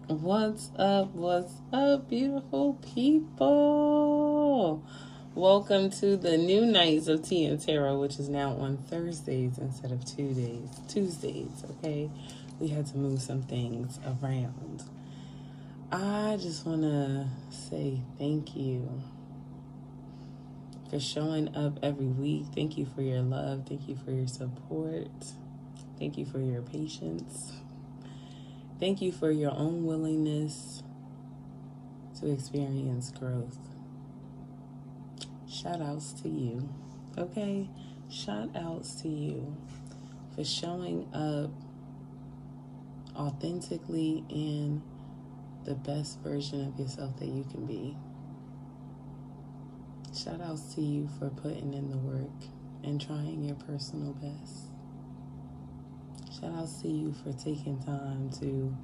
What's up, beautiful people? Welcome to the new Nights of Tea and Tarot, which is now on Thursdays instead of Tuesdays, okay? We had to move some things around. I just want to say thank you for showing up every week. Thank you for your love. Thank you for your support. Thank you for your patience. Thank you for your own willingness to experience growth. Shout outs to you, okay? Shout outs to you for showing up authentically in the best version of yourself that you can be. Shout outs to you for putting in the work and trying your personal best. Shout outs to you for taking time to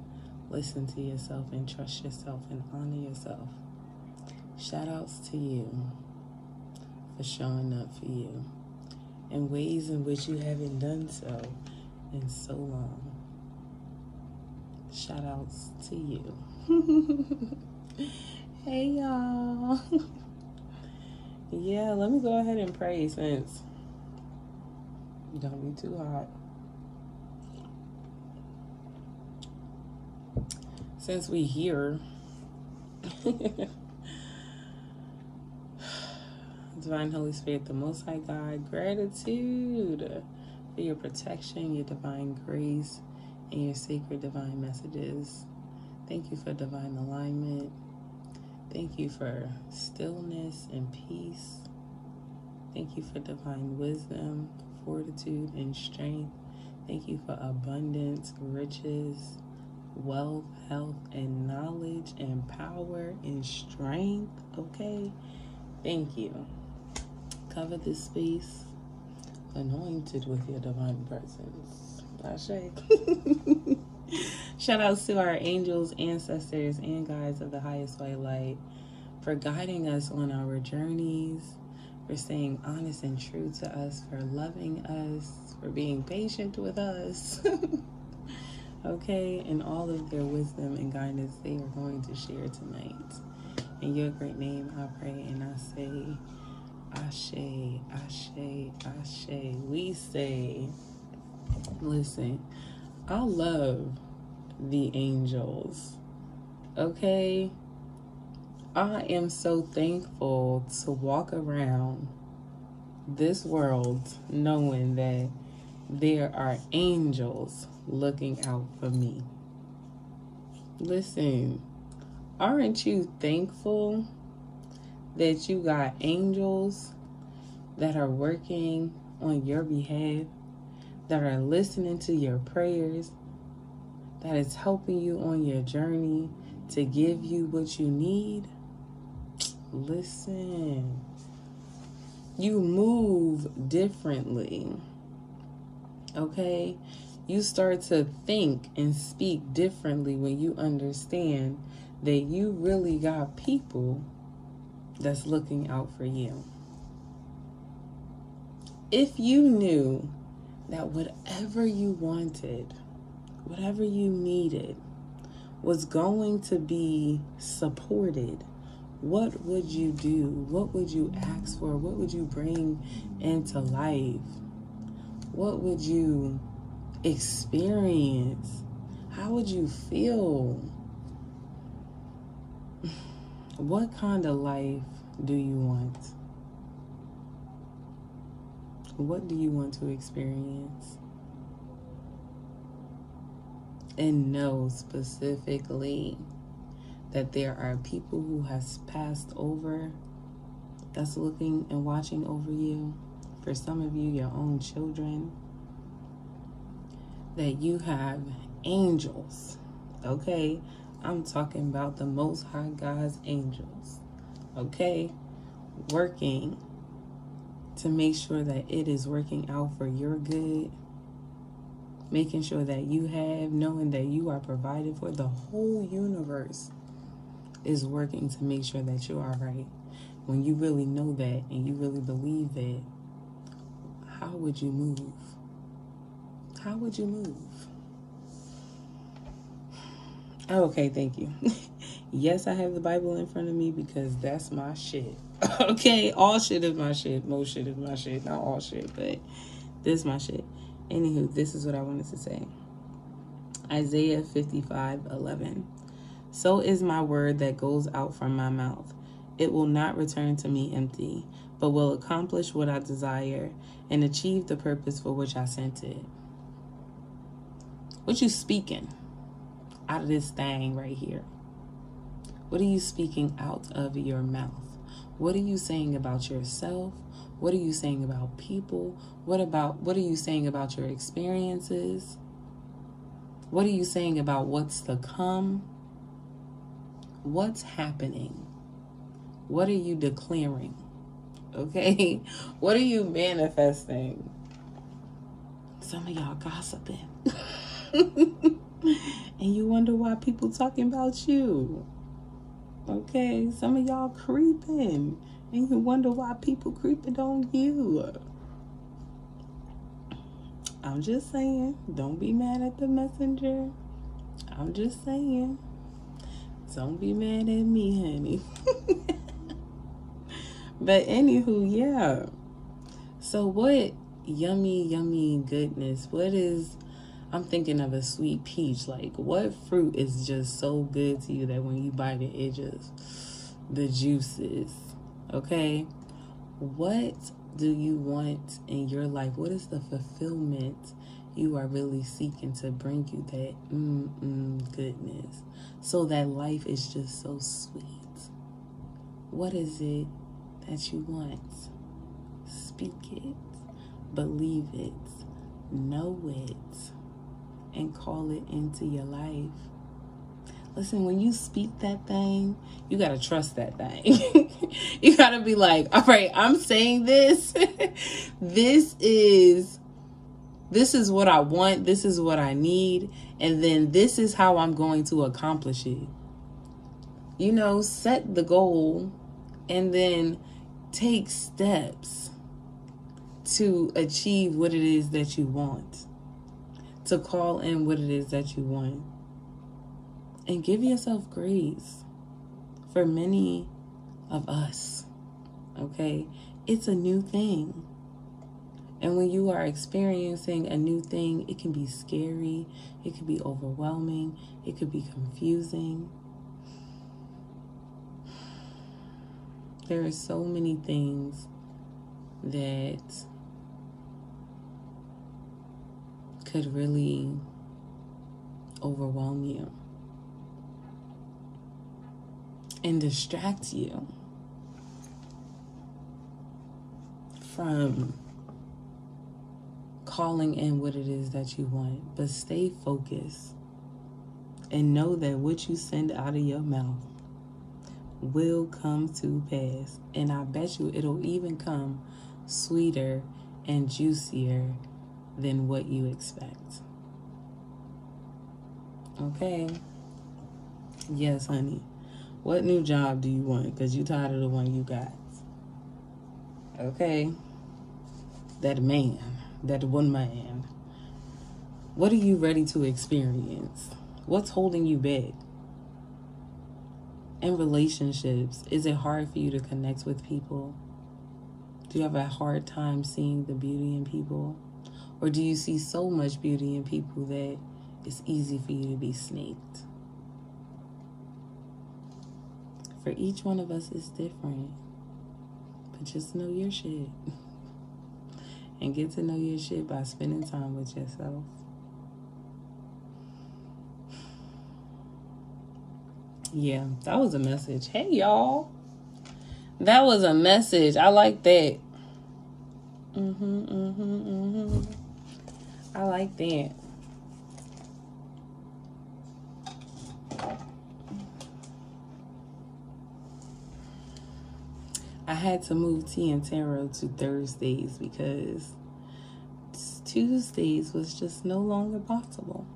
listen to yourself and trust yourself and honor yourself. Shout outs to you for showing up for you in ways in which you haven't done so in so long. Shout outs to you. Hey y'all. Yeah, let me go ahead and pray since don't be too hot. Since we here, Divine Holy Spirit, the Most High God, gratitude for your protection, your divine grace, and your sacred divine messages. Thank you for divine alignment. Thank you for stillness and peace. Thank you for divine wisdom, fortitude, and strength. Thank you for abundance, riches, wealth, health, and knowledge, and power, and strength, okay? Thank you. Cover this space, anointed with your divine presence. Ashe. Shout outs to our angels, ancestors, and guides of the highest white light for guiding us on our journeys, for staying honest and true to us, for loving us, for being patient with us. Okay, and all of their wisdom and guidance they are going to share tonight. In your great name, I pray and I say, Ashe, Ashe, Ashe. We say, listen, I love the angels. Okay? I am so thankful to walk around this world knowing that there are angels looking out for me. Listen, aren't you thankful that you got angels that are working on your behalf, that are listening to your prayers, that is helping you on your journey to give you what you need? Listen, you move differently. Okay, you start to think and speak differently when you understand that you really got people that's looking out for you. If you knew that whatever you wanted, whatever you needed, was going to be supported, what would you do? What would you ask for? What would you bring into life? What would you experience? How would you feel? What kind of life do you want? What do you want to experience? And know specifically that there are people who has passed over that's looking and watching over you. For some of you, your own children, that you have angels, okay? I'm talking about the Most High God's angels, okay? Working to make sure that it is working out for your good, making sure that you have, knowing that you are provided for. The whole universe is working to make sure that you are right. When you really know that and you really believe that, how would you move? How would you move? Oh, okay, thank you. Yes, I have the Bible in front of me because that's my shit. Okay, all shit is my shit. Most shit is my shit. Not all shit, but this is my shit. Anywho, this is what I wanted to say. Isaiah 55:11. So is my word that goes out from my mouth. It will not return to me empty, but will accomplish what I desire and achieve the purpose for which I sent it. What you speaking out of this thing right here? What are you speaking out of your mouth? What are you saying about yourself? What are you saying about people? What are you saying about your experiences? What are you saying about what's to come? What's happening? What are you declaring? Okay? What are you manifesting? Some of y'all gossiping. And you wonder why people talking about you. Okay? Some of y'all creeping. And you wonder why people creeping on you. I'm just saying. Don't be mad at the messenger. I'm just saying. Don't be mad at me, honey. But anywho, yeah. So what yummy goodness? What is... I'm thinking of a sweet peach. Like, what fruit is just so good to you that when you bite it, it just... the juices. Okay? What do you want in your life? What is the fulfillment you are really seeking to bring you that goodness? So that life is just so sweet. What is it that you want? Speak it. Believe it. Know it. And call it into your life. Listen, when you speak that thing, you got to trust that thing. You got to be like, all right, I'm saying this. This is what I want. This is what I need. And then this is how I'm going to accomplish it. You know, set the goal and then take steps to achieve what it is that you want. To call in what it is that you want. And give yourself grace. For many of us, okay, it's a new thing. And when you are experiencing a new thing, it can be scary, it can be overwhelming, it could be confusing. There are so many things that could really overwhelm you and distract you from calling in what it is that you want. But stay focused and know that what you send out of your mouth will come to pass. And I bet you it'll even come sweeter and juicier than what you expect. Okay? Yes, honey. What new job do you want? Because you're tired of the one you got. Okay? That man. That one man. What are you ready to experience? What's holding you back? In relationships, is it hard for you to connect with people? Do you have a hard time seeing the beauty in people? Or do you see so much beauty in people that it's easy for you to be snaked? For each one of us is different. But just know your shit. And get to know your shit by spending time with yourself. Yeah, that was a message. Hey, y'all. That was a message. I like that. I like that. I had to move tea and tarot to Thursdays because Tuesdays was just no longer possible.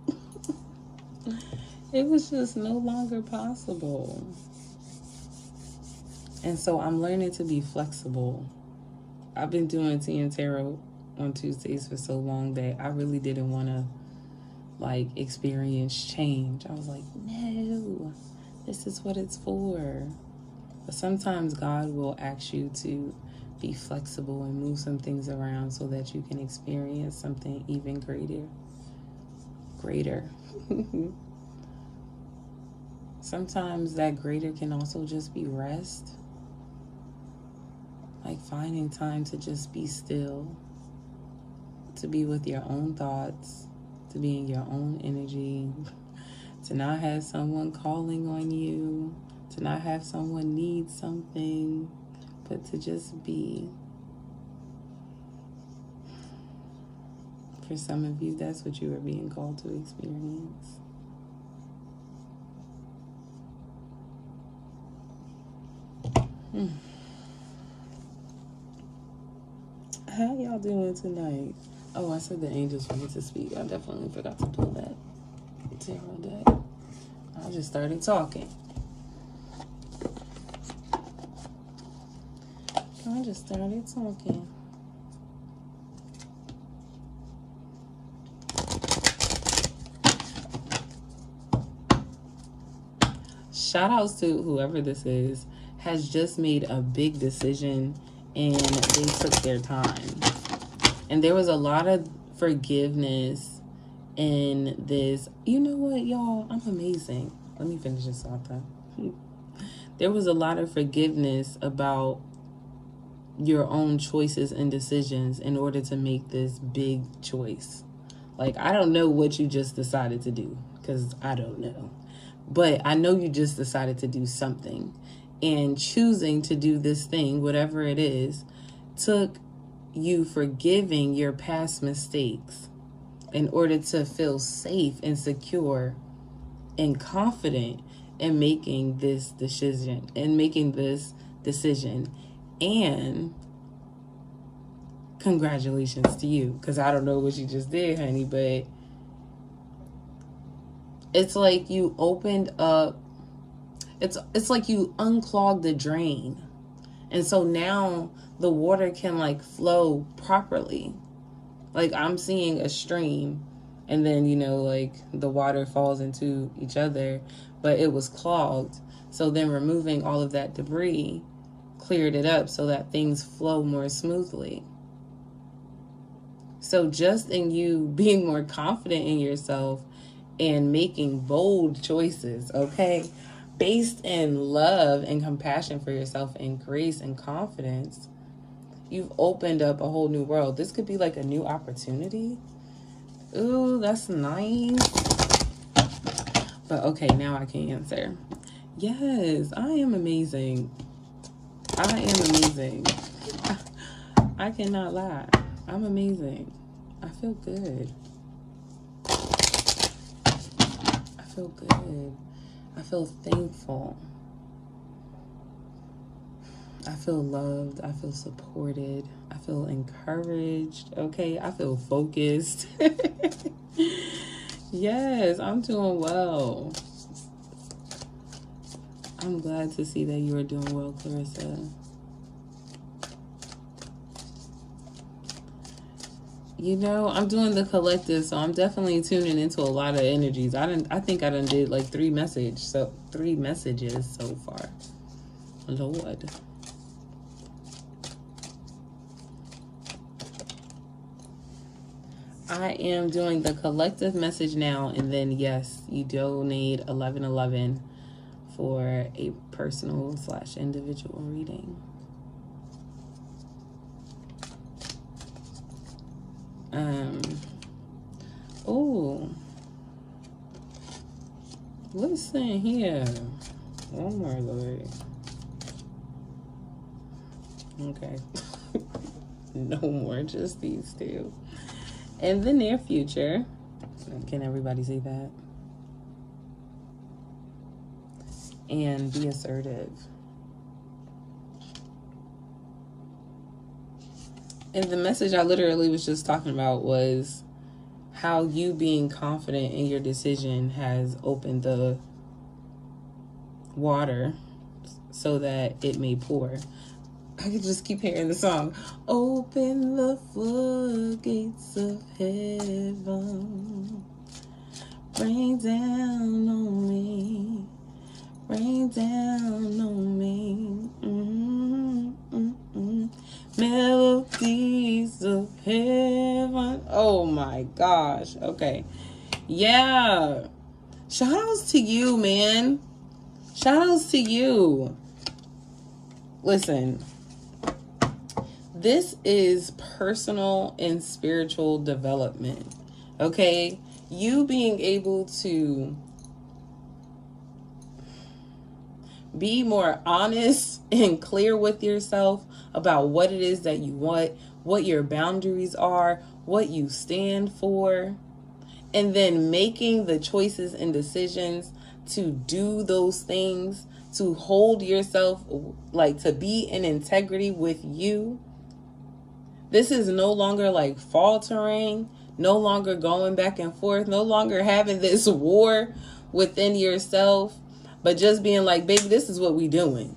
It was just no longer possible. And so I'm learning to be flexible. I've been doing tea and tarot on Tuesdays for so long that I really didn't want to like experience change. I was like, no, this is what it's for. But sometimes God will ask you to be flexible and move some things around so that you can experience something even greater. Sometimes that greater can also just be rest. Like finding time to just be still, to be with your own thoughts, to be in your own energy, to not have someone calling on you, to not have someone need something, but to just be. For some of you, that's what you are being called to experience. How y'all doing tonight? Oh, I said the angels for me to speak. I definitely forgot to pull that tarot deck. I just started talking. Shout outs to whoever this is, has just made a big decision and they took their time. And there was a lot of forgiveness in this. You know what, y'all? I'm amazing. Let me finish this off though. There was a lot of forgiveness about your own choices and decisions in order to make this big choice. Like, I don't know what you just decided to do, because I don't know. But I know you just decided to do something. And choosing to do this thing, whatever it is, took you forgiving your past mistakes in order to feel safe and secure and confident in making this decision. And congratulations to you, because I don't know what you just did, honey, but it's like you opened up, it's like you unclogged the drain. And so now the water can like flow properly. Like I'm seeing a stream and then, you know, like the water falls into each other, but it was clogged. So then removing all of that debris cleared it up so that things flow more smoothly. So just in you being more confident in yourself and making bold choices, okay, based in love and compassion for yourself and grace and confidence, you've opened up a whole new world. This could be like a new opportunity. Ooh, that's nice. But okay, now I can answer. Yes, I am amazing. I am amazing. I cannot lie. I'm amazing. I feel good. I feel good. I feel thankful. I feel loved. I feel supported. I feel encouraged. Okay, I feel focused. Yes, I'm doing well. I'm glad to see that you are doing well, Clarissa. You know, I'm doing the collective, so I'm definitely tuning into a lot of energies. I think I done did like 3 messages so far. Lord. I am doing the collective message now, and then yes, you donate $11.11 for a personal / individual reading. Oh, listen here. One more, Lord. Okay. No more, just these 2. In the near future, can everybody see that? And be assertive. And the message I literally was just talking about was how you being confident in your decision has opened the water so that it may pour. I could just keep hearing the song. Open the floodgates of heaven. Rain down on me. Rain down on me. Melodies of heaven. Oh my gosh. Okay. Yeah. Shout outs to you, man. Shout outs to you. Listen. This is personal and spiritual development. Okay? You being able to be more honest and clear with yourself about what it is that you want, what your boundaries are, what you stand for, and then making the choices and decisions to do those things, to hold yourself, like to be in integrity with you. This is no longer like faltering, no longer going back and forth, no longer having this war within yourself, but just being like, baby, this is what we doing.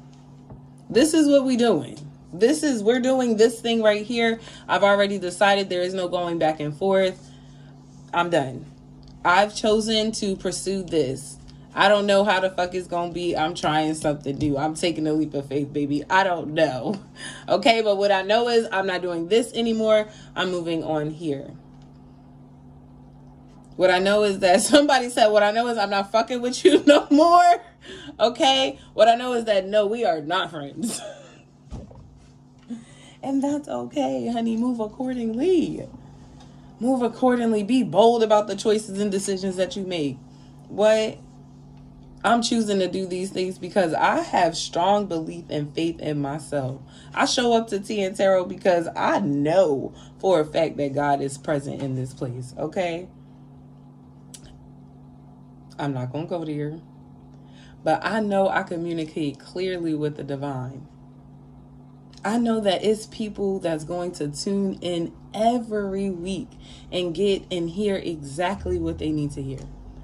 This is what we doing. We're doing this thing right here. I've already decided there is no going back and forth. I'm done. I've chosen to pursue this. I don't know how the fuck it's gonna be. I'm trying something new. I'm taking a leap of faith, baby. I don't know. Okay, but what I know is I'm not doing this anymore. I'm moving on here. What I know is that somebody said, what I know is I'm not fucking with you no more. Okay? What I know is that no, we are not friends. And that's okay, honey. Move accordingly. Move accordingly. Be bold about the choices and decisions that you make. What? I'm choosing to do these things because I have strong belief and faith in myself. I show up to Tea and Tarot because I know for a fact that God is present in this place. Okay? I'm not going to go there. But I know I communicate clearly with the divine. I know that it's people that's going to tune in every week and get and hear exactly what they need to hear.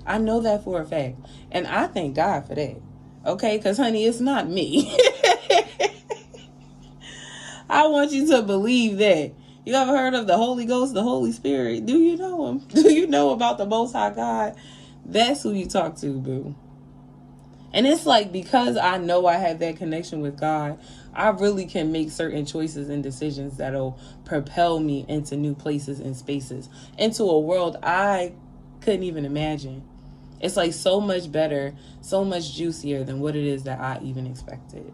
I know that for a fact. And I thank God for that. Okay? Because, honey, it's not me. I want you to believe that. You ever heard of the Holy Ghost, the Holy Spirit? Do you know him? Do you know about the Most High God? That's who you talk to, boo. And it's like, because I know I have that connection with God, I really can make certain choices and decisions that'll propel me into new places and spaces, into a world I couldn't even imagine. It's like so much better, so much juicier than what it is that I even expected.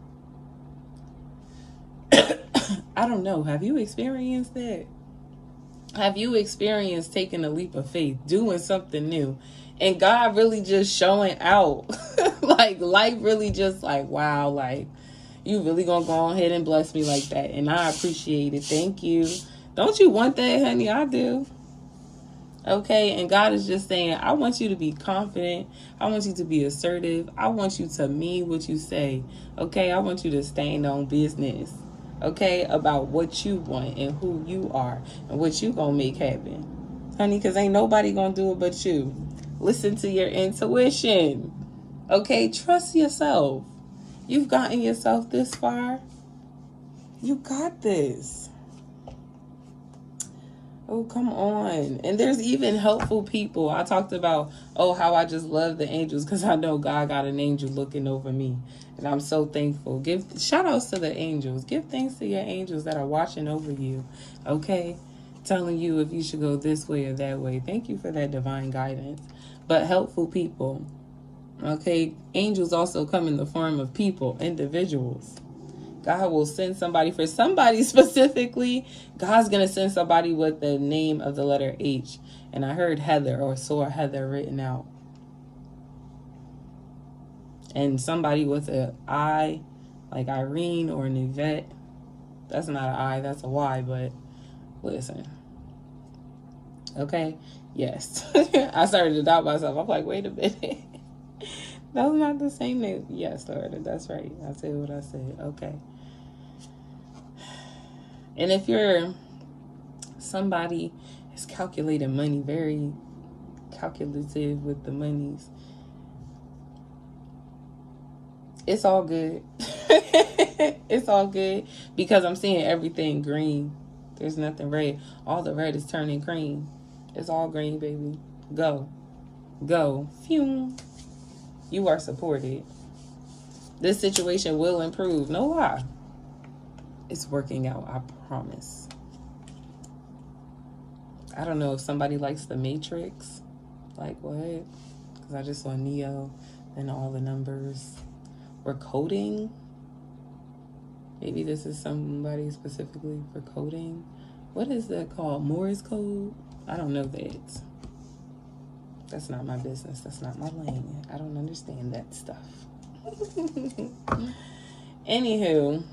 I don't know. Have you experienced that? Have you experienced taking a leap of faith, doing something new, and God really just showing out? Like, life really just like, wow, like, you really gonna go ahead and bless me like that. And I appreciate it. Thank you. Don't you want that, honey? I do. Okay, and God is just saying, I want you to be confident. I want you to be assertive. I want you to mean what you say. Okay, I want you to stand on business. Okay, about what you want and who you are and what you gonna make happen. Honey, because ain't nobody gonna do it but you. Listen to your intuition. Okay, trust yourself. You've gotten yourself this far. You got this. Oh, come on. And there's even helpful people. I talked about, how I just love the angels because I know God got an angel looking over me. And I'm so thankful. Give shout outs to the angels. Give thanks to your angels that are watching over you. Okay? Telling you if you should go this way or that way. Thank you for that divine guidance. But helpful people. Okay? Angels also come in the form of people, individuals. God will send somebody for somebody specifically. God's going to send somebody with the name of the letter H. And I heard Heather or saw Heather written out. And somebody with an I, like Irene or an Yvette. That's not an I, that's a Y, but listen. Okay? Yes. I started to doubt myself. I'm like, wait a minute. That's not the same name. Yes, Loretta, that's right. I said what I said. Okay. And if you're somebody who's calculating money, very calculative with the monies, it's all good. It's all good because I'm seeing everything green. There's nothing red. All the red is turning green. It's all green, baby. Go. go. Phew. You are supported. This situation will improve. No lie. It's working out, I promise. I don't know if somebody likes the Matrix. Like what? Because I just saw Neo and all the numbers were coding. Maybe this is somebody specifically for coding. What is that called? Morse code? I don't know that. That's not my business. That's not my lane. I don't understand that stuff. Anywho,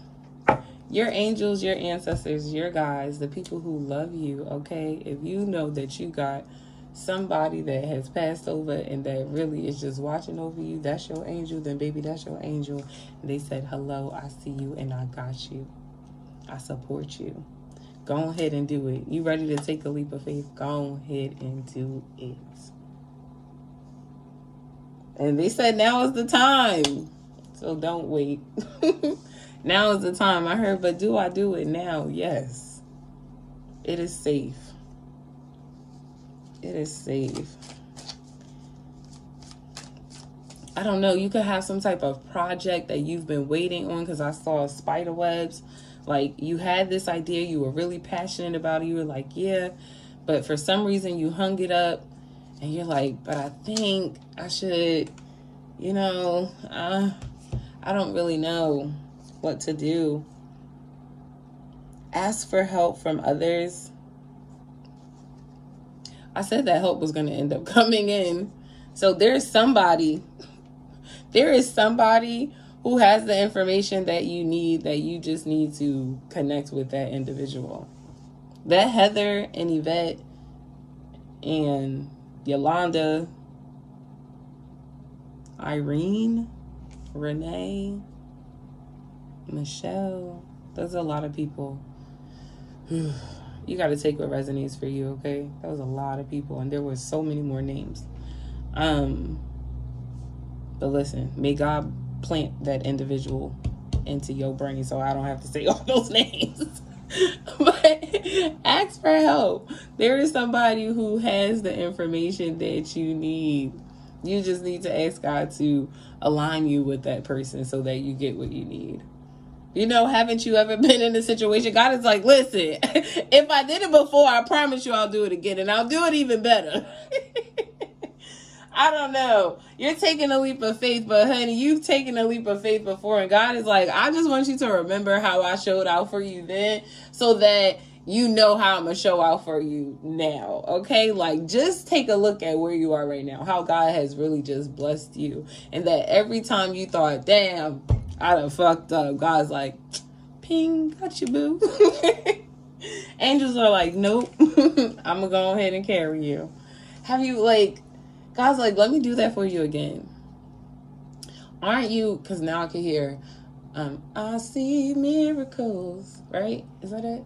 your angels, your ancestors, your guides, the people who love you, okay? If you know that you got somebody that has passed over and that really is just watching over you, that's your angel, then baby, that's your angel. And they said, hello, I see you and I got you. I support you. Go ahead and do it. You ready to take a leap of faith? Go ahead and do it. And they said now is the time. So don't wait. Now is the time. I heard, but do I do it now? Yes. It is safe. It is safe. I don't know. You could have some type of project that you've been waiting on, because I saw spider webs. Like, you had this idea. You were really passionate about it. You were like, yeah. But for some reason, you hung it up. And you're like, but I think I should, I don't really know what to do. Ask for help from others. I said that help was going to end up coming in. So there is somebody who has the information that you need, that you just need to connect with that individual. That Heather and Yvette and Yolanda, Irene, Renee, Michelle, there's a lot of people. You got to take what resonates for you, okay? That was a lot of people, and there were so many more names. But listen, may God plant that individual into your brain so I don't have to say all those names. But ask for help. There is somebody who has the information that you need. You just need to ask God to align you with that person so that you get what you need. Haven't you ever been in a situation? God is like, listen, if I did it before, I promise you I'll do it again, and I'll do it even better. I don't know. You're taking a leap of faith, but honey, you've taken a leap of faith before, and God is like, I just want you to remember how I showed out for you then, so that you know how I'm going to show out for you now, okay? Like, just take a look at where you are right now, how God has really just blessed you, and that every time you thought, damn, I done fucked up, God's like, ping, got you, boo. Angels are like, nope, I'm going to go ahead and carry you. Have you, God's like, let me do that for you again. Aren't you, because now I can hear, I see miracles, right? Is that it?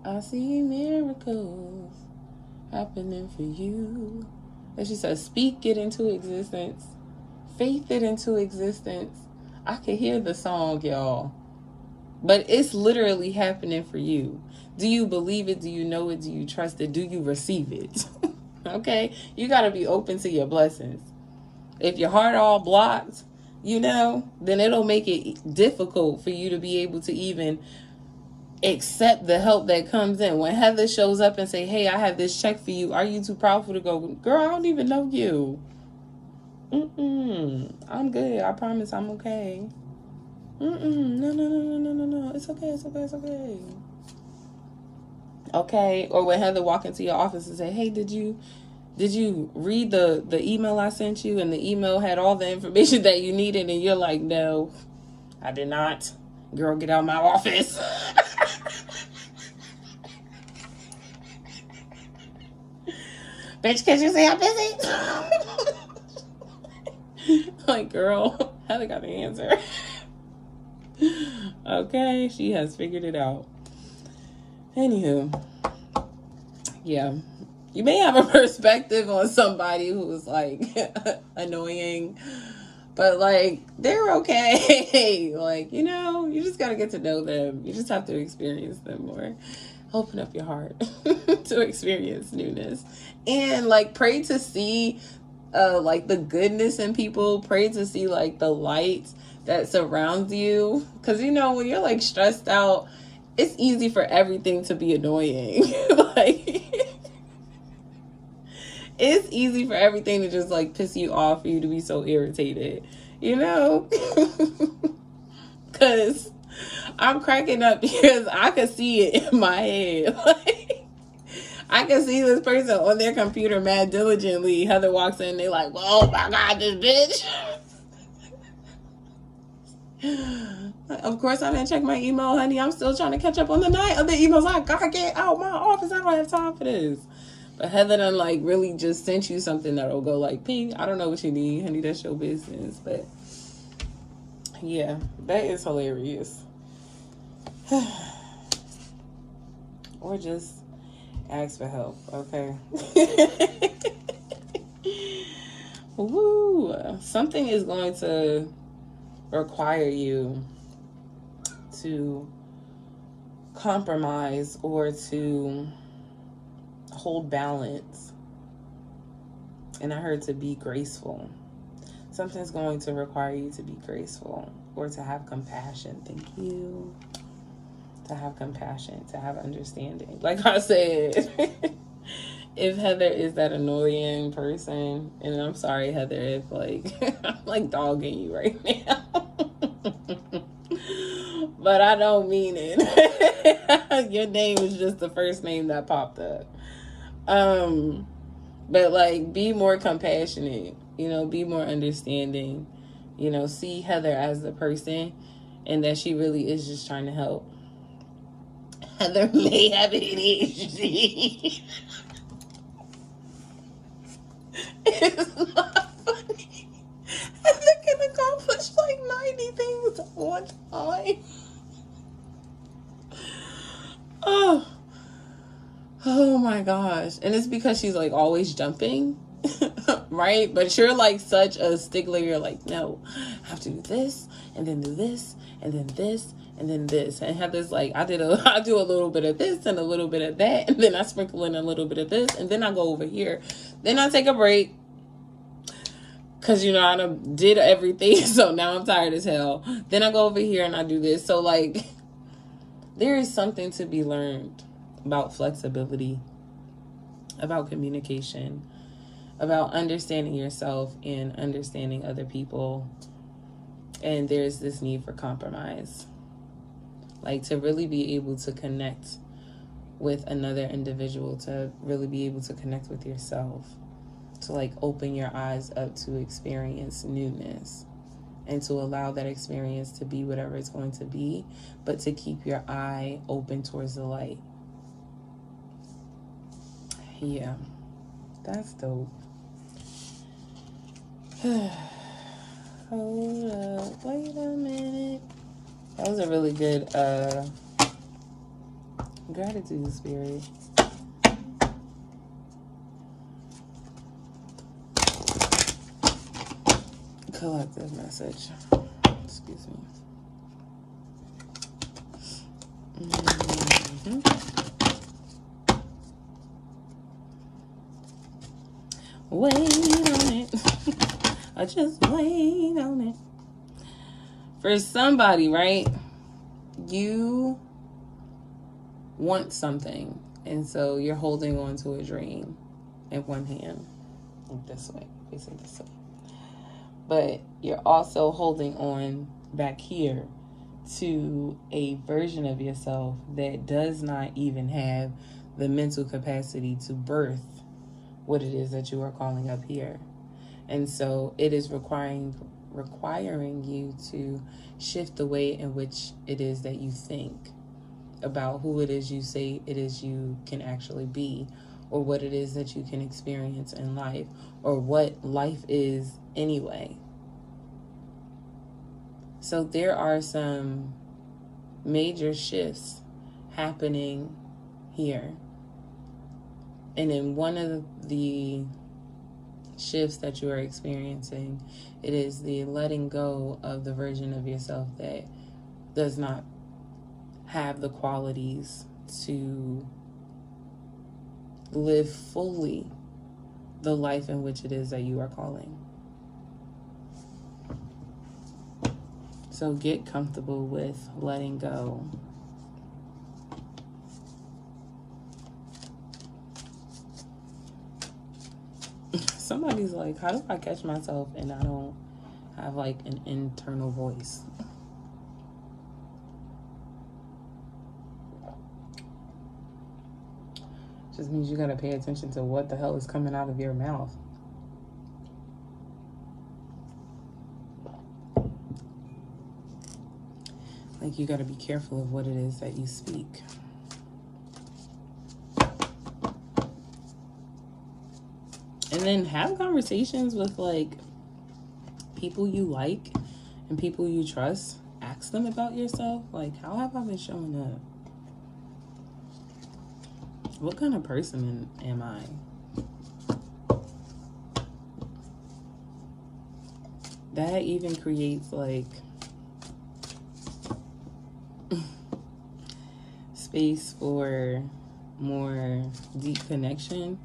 I see miracles happening for you. And she says, speak it into existence. Faith it into existence. I can hear the song, y'all. But it's literally happening for you. Do you believe it? Do you know it? Do you trust it? Do you receive it? Okay? You got to be open to your blessings. If your heart all blocked, then it'll make it difficult for you to be able to even accept the help that comes in. When Heather shows up and say, hey, I have this check for you, are you too proudful to go, girl, I don't even know you. I'm good. I promise I'm okay. No. It's okay. Okay. Or when Heather walk into your office and say, hey, did you read the email I sent you? And the email had all the information that you needed. And you're like, no, I did not. Girl, get out of my office. Bitch, can't you see I'm busy? Like, girl, Heather got the answer. Okay, she has figured it out. Anywho, yeah, you may have a perspective on somebody who's like annoying, but they're okay. You just gotta get to know them. You just have to experience them more. Open up your heart to experience newness, and pray to see like the goodness in people. Pray to see like the light that surrounds you. Because, you know, when you're like stressed out, it's easy for everything to be annoying. Like, it's easy for everything to just like piss you off, for you to be so irritated, you know? Because I'm cracking up because I could see it in my head. Like, I can see this person on their computer mad diligently. Heather walks in, they like, oh my God, this bitch. Of course, I didn't check my email, honey. I'm still trying to catch up on the night of the emails. I gotta get out my office. I don't have time for this. But Heather done like really just sent you something that'll go like, ping. I don't know what you need, honey. That's your business. But yeah, that is hilarious. Or just ask for help, okay? Woo! Something is going to require you to compromise or to hold balance. And I heard to be graceful. Something's going to require you to be graceful or to have compassion. Thank you. To have compassion, to have understanding. Like I said, if Heather is that annoying person, and I'm sorry, Heather, if like I'm like dogging you right now. But I don't mean it. Your name is just the first name that popped up. But like, be more compassionate, you know, be more understanding, you know, see Heather as the person and that she really is just trying to help. Heather may have ADHD. It's not funny. Heather can accomplish like 90 things at one time. Oh my gosh. And it's because she's like always jumping, right? But you're like such a stickler. You're like, no, I have to do this and then do this and then this and then this. And Heather's like, I do a little bit of this and a little bit of that. And then I sprinkle in a little bit of this. And then I go over here. Then I take a break. Because, you know, I done did everything. So now I'm tired as hell. Then I go over here and I do this. So like, there is something to be learned about flexibility, about communication, about understanding yourself and understanding other people. And there's this need for compromise. Like, to really be able to connect with another individual, to really be able to connect with yourself, to like open your eyes up to experience newness and to allow that experience to be whatever it's going to be, but to keep your eye open towards the light. Yeah, that's dope. Hold up, wait a minute. That was a really good gratitude spirit. Collective message. Excuse me. Mm-hmm. Wait on it. I just wait on it. For somebody, right? You want something, and so you're holding on to a dream in one hand, like this way, facing this way. But you're also holding on back here to a version of yourself that does not even have the mental capacity to birth what it is that you are calling up here. And so it is requiring you to shift the way in which it is that you think about who it is you say it is you can actually be, or what it is that you can experience in life, or what life is anyway. So there are some major shifts happening here. And in one of the shifts that you are experiencing, it is the letting go of the version of yourself that does not have the qualities to live fully the life in which it is that you are calling. So get comfortable with letting go. Somebody's like, how do I catch myself and I don't have like an internal voice? Just means you gotta pay attention to what the hell is coming out of your mouth. Like, you gotta be careful of what it is that you speak. And then have conversations with like people you like and people you trust. Ask them about yourself. Like, how have I been showing up? What kind of person am I? That even creates like space for more deep connection.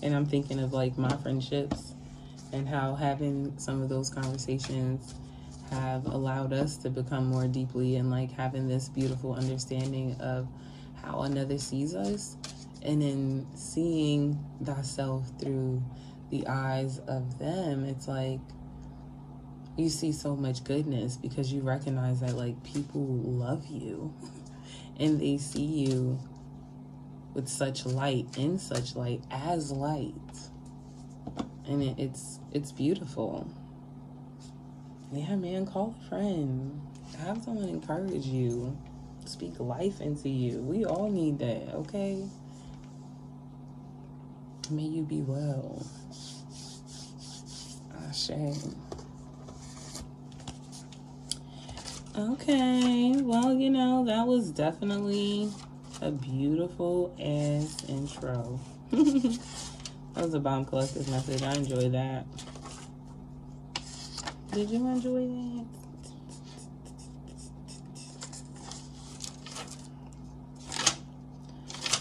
And I'm thinking of like my friendships and how having some of those conversations have allowed us to become more deeply and like having this beautiful understanding of how another sees us, and in seeing thyself through the eyes of them. It's like you see so much goodness because you recognize that like people love you and they see you with such light, in such light, as light. And it's beautiful. Yeah, man, call a friend. Have someone encourage you. Speak life into you. We all need that, okay? May you be well. Ashe. Okay, well, you know, that was definitely a beautiful ass intro. That was a bomb collective message. I enjoyed that. Did you enjoy that?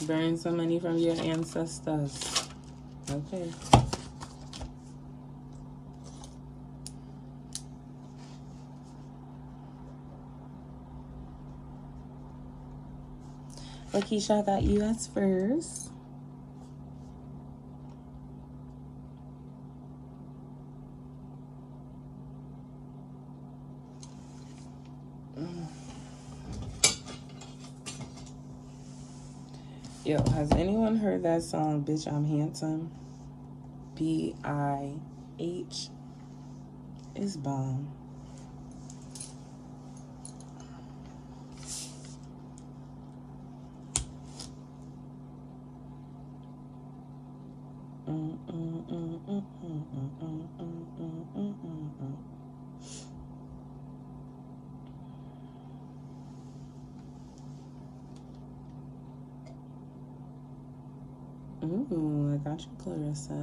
Burn some money from your ancestors. Okay. Lakeisha, I got you as first. Yo, has anyone heard that song, Bitch, I'm Handsome? B-I-H. It's bomb. Ooh, I got you, Clarissa.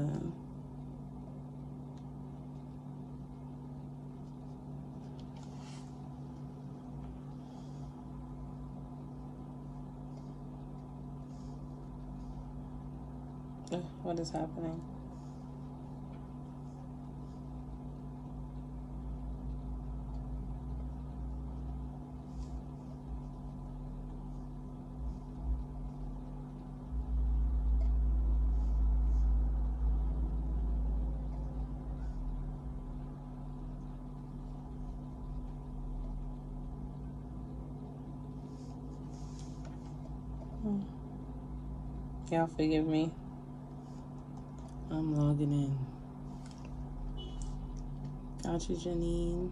What is happening? Y'all forgive me. I'm logging in. Got you, Janine.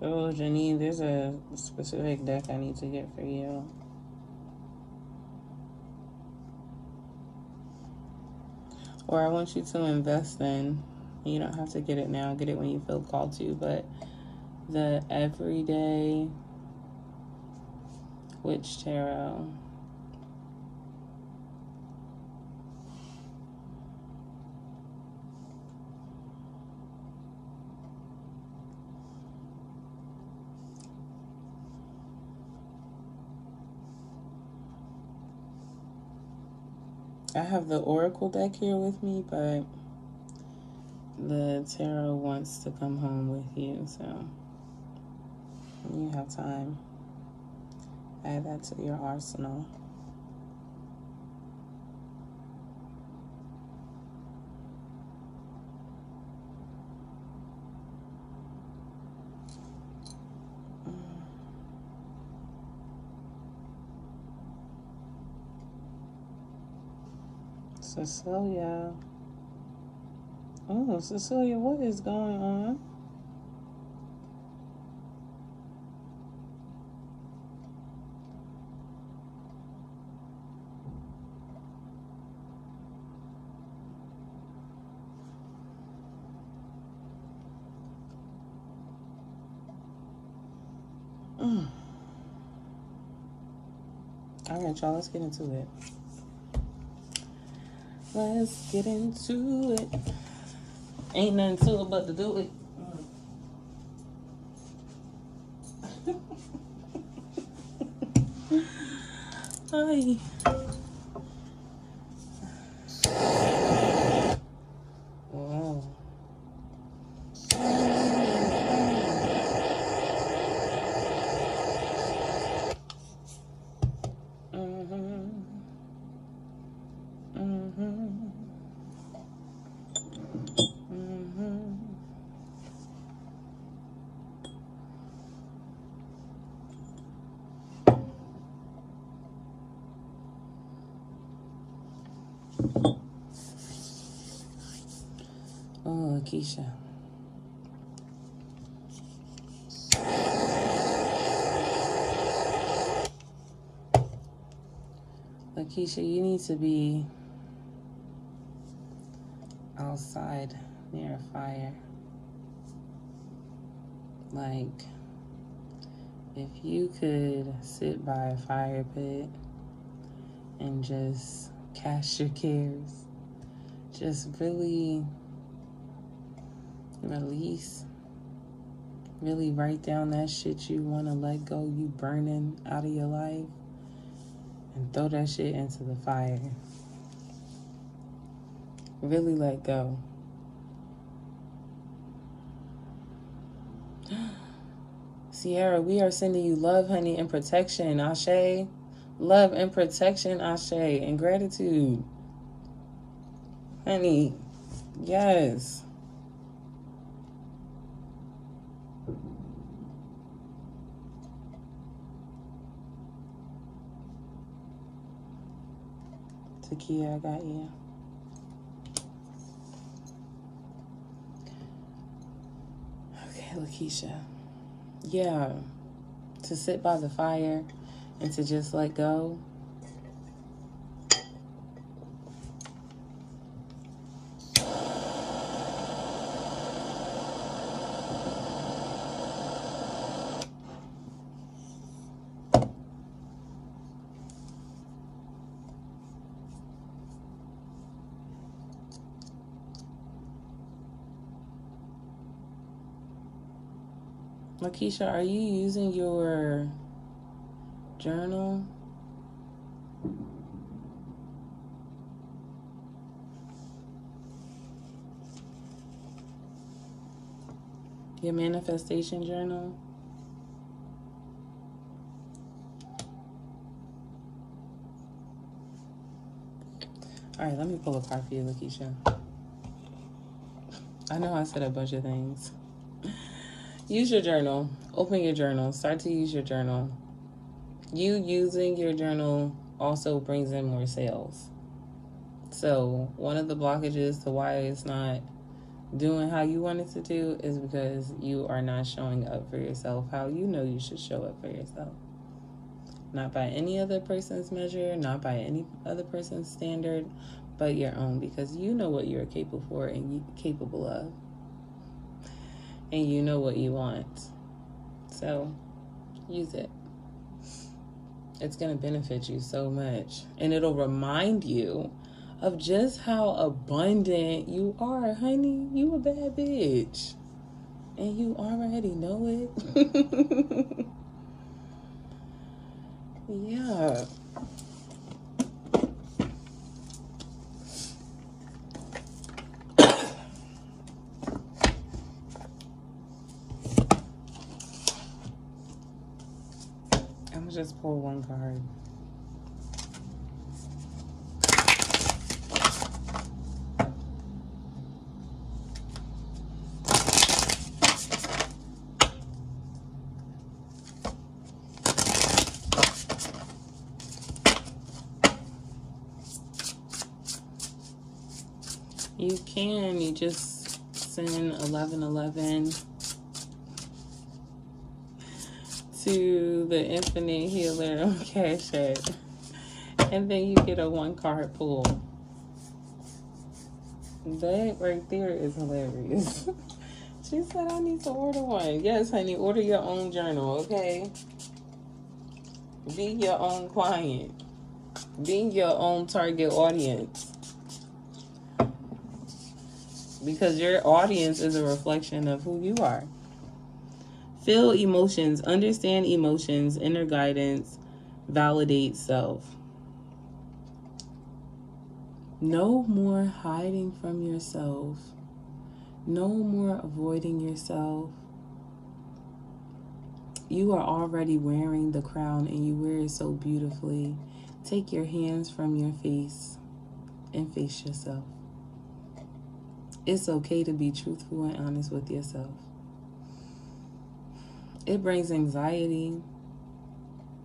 Oh, Janine, there's a specific deck I need to get for you. Or I want you to invest in, you don't have to get it now, get it when you feel called to, but the Everyday Witch Tarot. I have the Oracle deck here with me, but the tarot wants to come home with you, so you have time. Add that to your arsenal. Cecilia. Oh, Cecilia, what is going on? All right, y'all, let's get into it. Let's get into it. Ain't nothing to it but to do it. Hi. Wow. Oh, Keisha. Lakeisha, you need to be outside near a fire. Like, if you could sit by a fire pit and just cast your cares, just really release, really write down that shit you want to let go, you burning out of your life, and throw that shit into the fire. Really let go. Sierra, we are sending you love, honey, and protection, Ashe. Love and protection, Ashe, and gratitude. Honey, yes. Takia, I got you. Okay, Lakeisha. Yeah, to sit by the fire and to just let go. Lakeisha, are you using your journal? Your manifestation journal? All right, let me pull a card for you, Lakeisha. I know I said a bunch of things. Use your journal. Open your journal. Start to use your journal. You using your journal also brings in more sales. So one of the blockages to why it's not doing how you want it to do is because you are not showing up for yourself how you know you should show up for yourself. Not by any other person's measure, not by any other person's standard, but your own, because you know what you're capable of. And you know what you want. So use it. It's going to benefit you so much. And it'll remind you of just how abundant you are, honey. You a bad bitch. And you already know it. Yeah. I'll just pull one card. You just send 1111 to the Infinite Healer on Cash App, and then you get a 1-card pull. That right there is hilarious. She said, I need to order one. Yes, honey, order your own journal, okay? Be your own client. Be your own target audience. Because your audience is a reflection of who you are. Feel emotions, understand emotions, inner guidance, validate self. No more hiding from yourself. No more avoiding yourself. You are already wearing the crown and you wear it so beautifully. Take your hands from your face and face yourself. It's okay to be truthful and honest with yourself. It brings anxiety.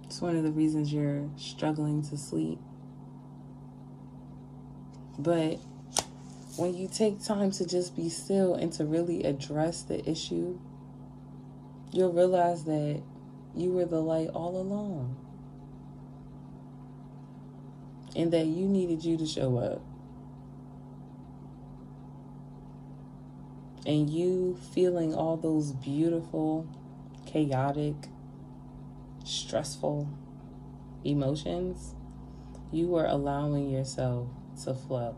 It's one of the reasons you're struggling to sleep. But when you take time to just be still and to really address the issue, you'll realize that you were the light all along. And that you needed you to show up. And you feeling all those beautiful, chaotic, stressful emotions, you are allowing yourself to flow.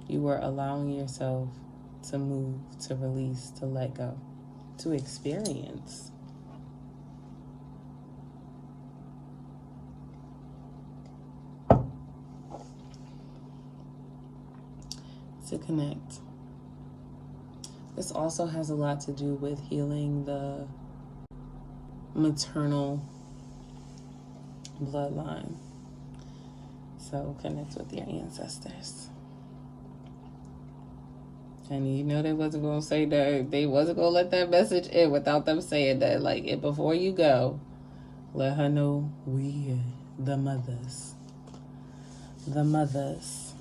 You are allowing yourself to move, to release, to let go, to experience. To connect. This also has a lot to do with healing the maternal bloodline. So connect with your ancestors. And you know they wasn't going to say that. They wasn't going to let that message in without them saying that. Like, it before you go, let her know we the mothers. The mothers.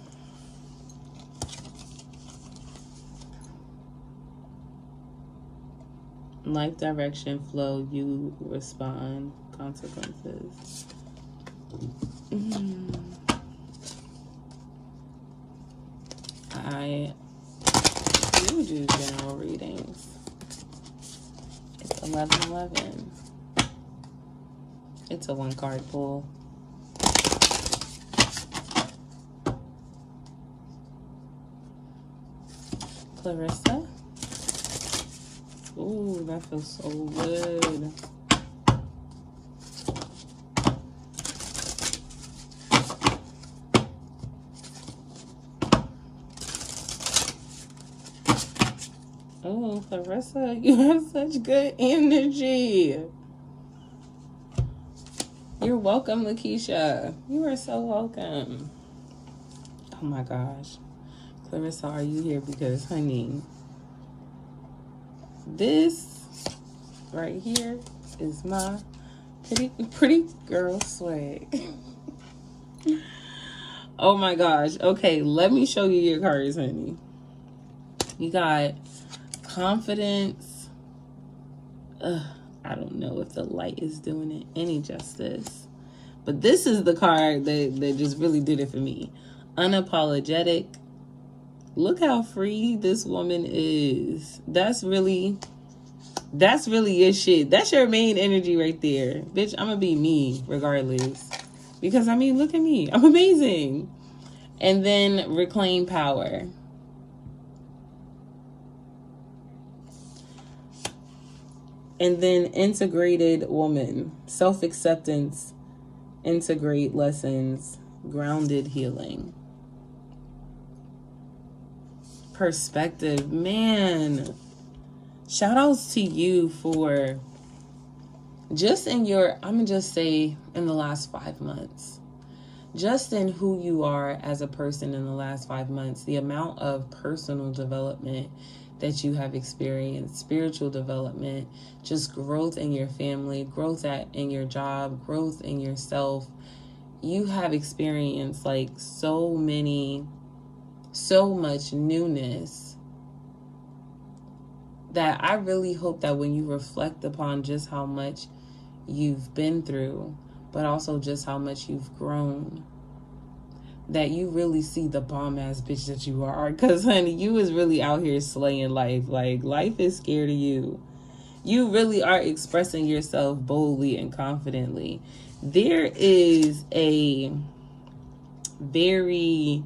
Life direction, flow, you respond, consequences. I do general readings. It's 1111. It's a 1-card pull. Clarissa. Ooh, that feels so good. Oh, Clarissa, you have such good energy. You're welcome, Lakeisha. You are so welcome. Oh my gosh. Clarissa, are you here? Because, honey, this right here is my pretty girl swag. Oh my gosh. Okay, let me show you your cards, honey. You got confidence. I don't know if the light is doing it any justice, but this is the card that just really did it for me. Unapologetic. Look how free this woman is. That's really your shit. That's your main energy right there. Bitch, I'm gonna be me regardless. Because, I mean, look at me. I'm amazing. And then reclaim power. And then integrated woman. Self-acceptance. Integrate lessons. Grounded healing. Perspective. Man. Shout outs to you for just in your, I'm going to just say in the last 5 months, just in who you are as a person in the last 5 months, the amount of personal development that you have experienced, spiritual development, just growth in your family, growth in your job, growth in yourself. You have experienced like so much newness that I really hope that when you reflect upon just how much you've been through, but also just how much you've grown, that you really see the bomb ass bitch that you are. Because honey, you is really out here slaying life. Like, life is scared of you. You really are expressing yourself boldly and confidently. There is a very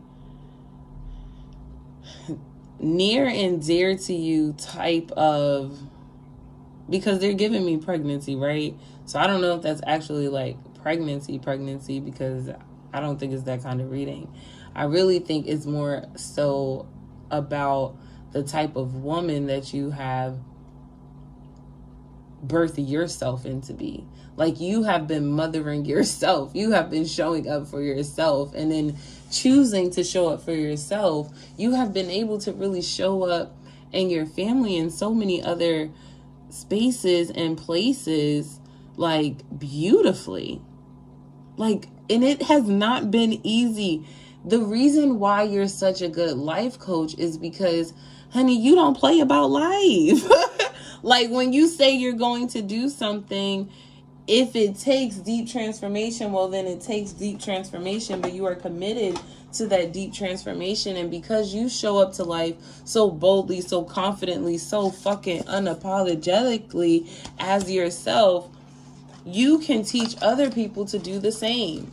near and dear to you type of, because they're giving me pregnancy, right? So I don't know if that's actually like pregnancy, because I don't think it's that kind of reading. I really think it's more so about the type of woman that you have birthed yourself into be. Like, you have been mothering yourself. You have been showing up for yourself, and then choosing to show up for yourself. You have been able to really show up in your family and so many other spaces and places, like, beautifully. Like, and it has not been easy. The reason why you're such a good life coach is because, honey, you don't play about life. Like, when you say you're going to do something, if it takes deep transformation, well, then it takes deep transformation, but you are committed to that deep transformation. And because you show up to life so boldly, so confidently, so fucking unapologetically as yourself, you can teach other people to do the same.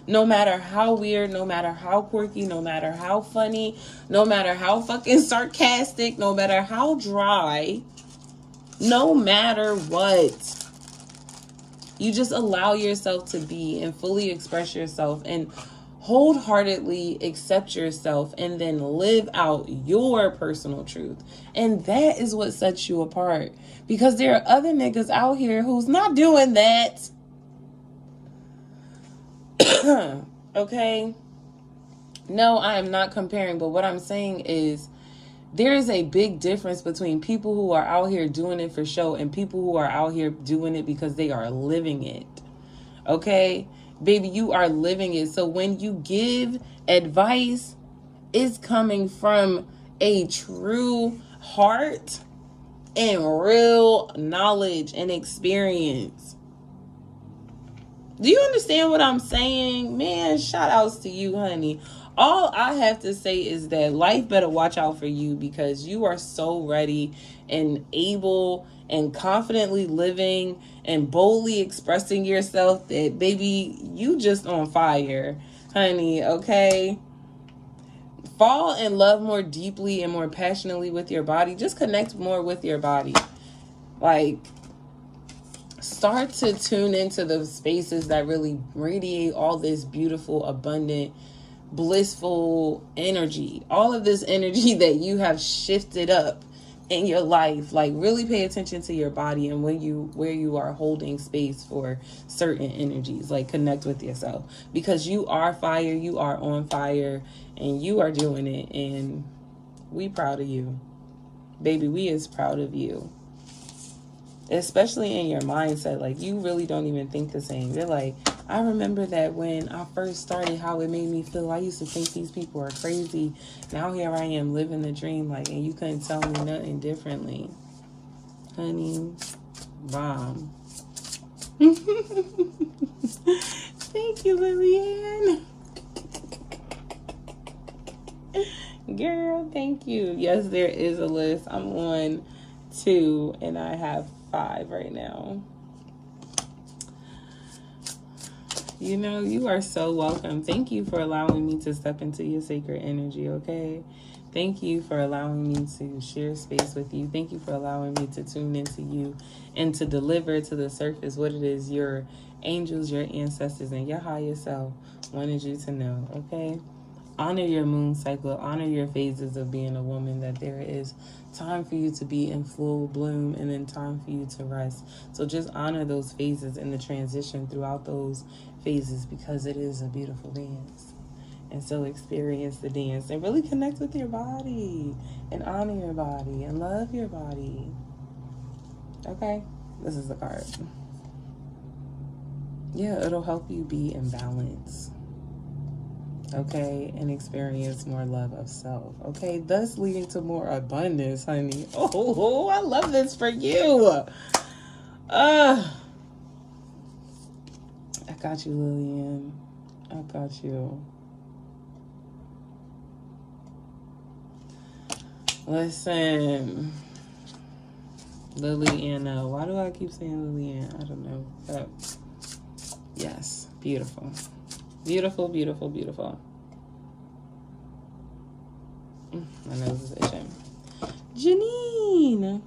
No matter how weird, no matter how quirky, no matter how funny, no matter how fucking sarcastic, no matter how dry, no matter what, you just allow yourself to be and fully express yourself and wholeheartedly accept yourself, and then live out your personal truth. And that is what sets you apart, because there are other niggas out here who's not doing that. Okay? No, I am not comparing, but what I'm saying is there is a big difference between people who are out here doing it for show and people who are out here doing it because they are living it. Okay? Baby, you are living it. So when you give advice, it's coming from a true heart and real knowledge and experience. Do you understand what I'm saying? Man, shout outs to you, honey. All I have to say is that life better watch out for you, because you are so ready and able and confidently living and boldly expressing yourself that, baby, you just on fire, honey, okay? Fall in love more deeply and more passionately with your body. Just connect more with your body. Like, start to tune into the spaces that really radiate all this beautiful, abundant, blissful energy. All of this energy that you have shifted up in your life. Like, really pay attention to your body and where you are holding space for certain energies. Like, connect with yourself, because you are fire, you are on fire, and you are doing it, and we proud of you. Baby, we is proud of you. Especially in your mindset. Like, you really don't even think the same. You're like, I remember that when I first started, how it made me feel. I used to think these people are crazy. Now here I am living the dream, like, and you couldn't tell me nothing differently. Honey, bomb. Thank you, Lillian. Girl, thank you. Yes, there is a list. I'm on 2 and I have 5 right now. You know, you are so welcome. Thank you for allowing me to step into your sacred energy, okay? Thank you for allowing me to share space with you. Thank you for allowing me to tune into you and to deliver to the surface what it is your angels, your ancestors, and your higher self wanted you to know, okay? Honor your moon cycle. Honor your phases of being a woman, that there is time for you to be in full bloom and then time for you to rest. So just honor those phases and the transition throughout those phases, because it is a beautiful dance. And so experience the dance and really connect with your body and honor your body and love your body. Okay? This is the card. Yeah, it'll help you be in balance. Okay, and experience more love of self. Okay, thus leading to more abundance, honey. Oh, I love this for you. I got you, Lillian. I got you. Listen, Lillian. Why do I keep saying Lillian? I don't know. But yes, beautiful. Beautiful, beautiful, beautiful. My nose is itching. Janine.